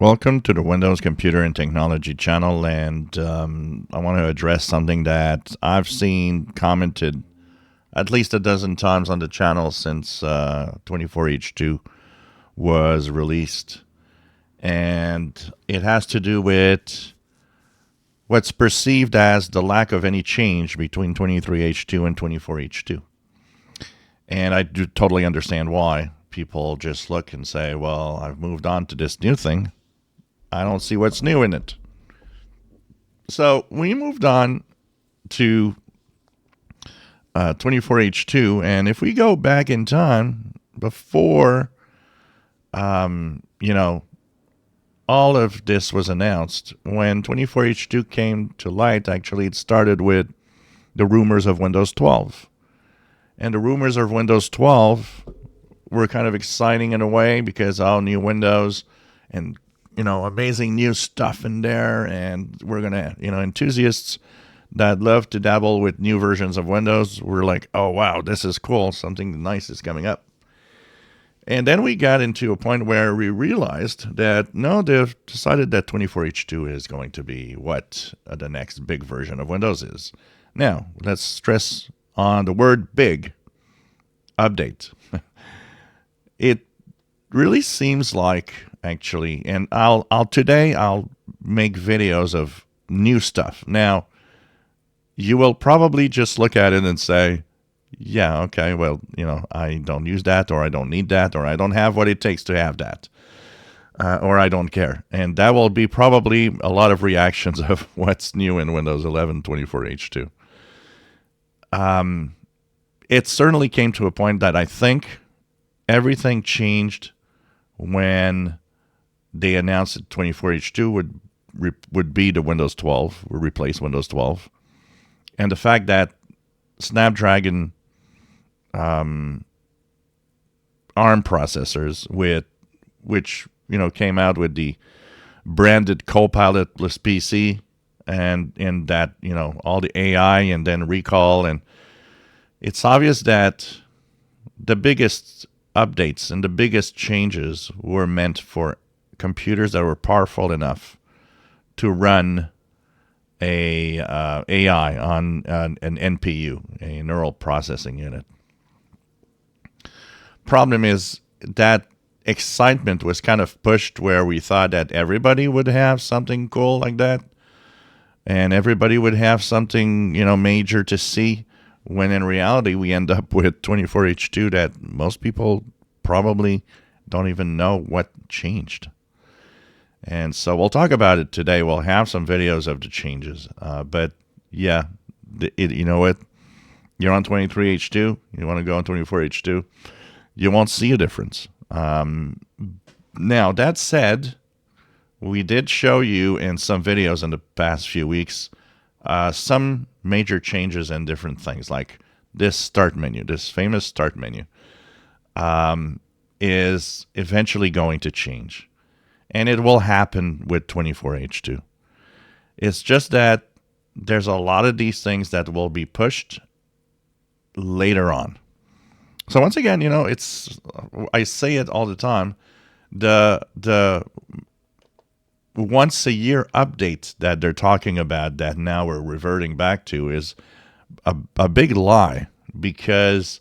Welcome to the Windows Computer and Technology channel, and I want to address something that I've seen commented at least a dozen times on the channel since 24H2 was released, and it has to do with what's perceived as the lack of any change between 23H2 and 24H2. And I do totally understand why. People just look and say, well, I've moved on to this new thing. I don't see what's new in it. So we moved on to 24H2, and if we go back in time, before, all of this was announced, when 24H2 came to light, actually it started with the rumors of Windows 12. And the rumors of Windows 12 were kind of exciting in a way because all new Windows and amazing new stuff in there, and we're gonna, enthusiasts that love to dabble with new versions of Windows were like, oh wow, this is cool, something nice is coming up. And then we got into a point where we realized that no, they've decided that 24H2 is going to be what the next big version of Windows is. Now, let's stress on the word big. Update. It really seems like, actually, and I'll make videos of new stuff. Now, you will probably just look at it and say, yeah, okay, well, I don't use that, or I don't need that, or I don't have what it takes to have that, or I don't care. And that will be probably a lot of reactions of what's new in Windows 11 24H2. It certainly came to a point that I think everything changed when they announced that 24H2 would be the Windows 12, would replace Windows 12. And the fact that Snapdragon ARM processors, which came out with the branded Copilot+PC, and in that all the AI and then recall, and it's obvious that the biggest updates and the biggest changes were meant for computers that were powerful enough to run a AI on an NPU, a neural processing unit. Problem is that excitement was kind of pushed where we thought that everybody would have something cool like that, and everybody would have something major to see, when in reality we end up with 24H2 that most people probably don't even know what changed. And so we'll talk about it today. We'll have some videos of the changes. But yeah, you know what? You're on 23H2. You want to go on 24H2. You won't see a difference. Now, that said, we did show you in some videos in the past few weeks some major changes and different things, like this start menu, this famous start menu, is eventually going to change. And it will happen with 24H2. It's just that there's a lot of these things that will be pushed later on. So once again, I say it all the time, the once a year update that they're talking about that now we're reverting back to is a big lie, because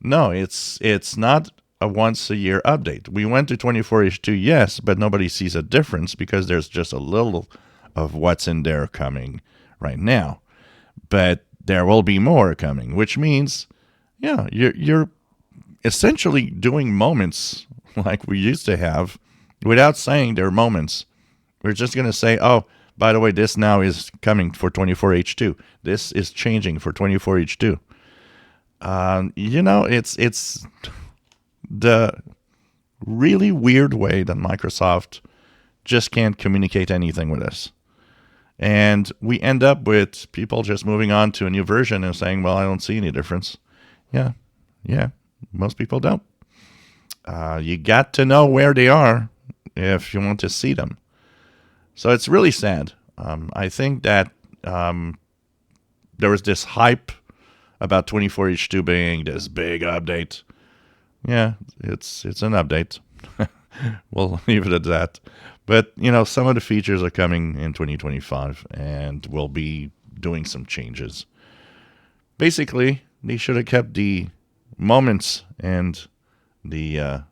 no, it's not a once a year update. We went to 24H2, yes, but nobody sees a difference because there's just a little of what's in there coming right now. But there will be more coming, which means, yeah, you're essentially doing moments like we used to have without saying they're moments. We're just going to say, oh, by the way, this now is coming for 24H2. This is changing for 24H2. It's the really weird way that Microsoft just can't communicate anything with us. And we end up with people just moving on to a new version and saying, well, I don't see any difference. Yeah, most people don't. You got to know where they are if you want to see them. So it's really sad. I think that there was this hype about 24H2 being this big update. Yeah, it's an update. We'll leave it at that. But, some of the features are coming in 2025, and we'll be doing some changes. Basically, they should have kept the moments and the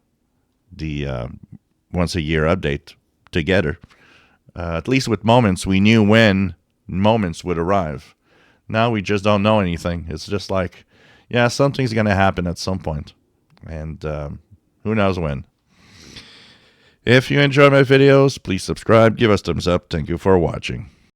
once a year update together. At least with moments, we knew when moments would arrive. Now we just don't know anything. It's just like, yeah, something's going to happen at some point, and who knows when. If you enjoy my videos, please subscribe, give us thumbs up. Thank you for watching.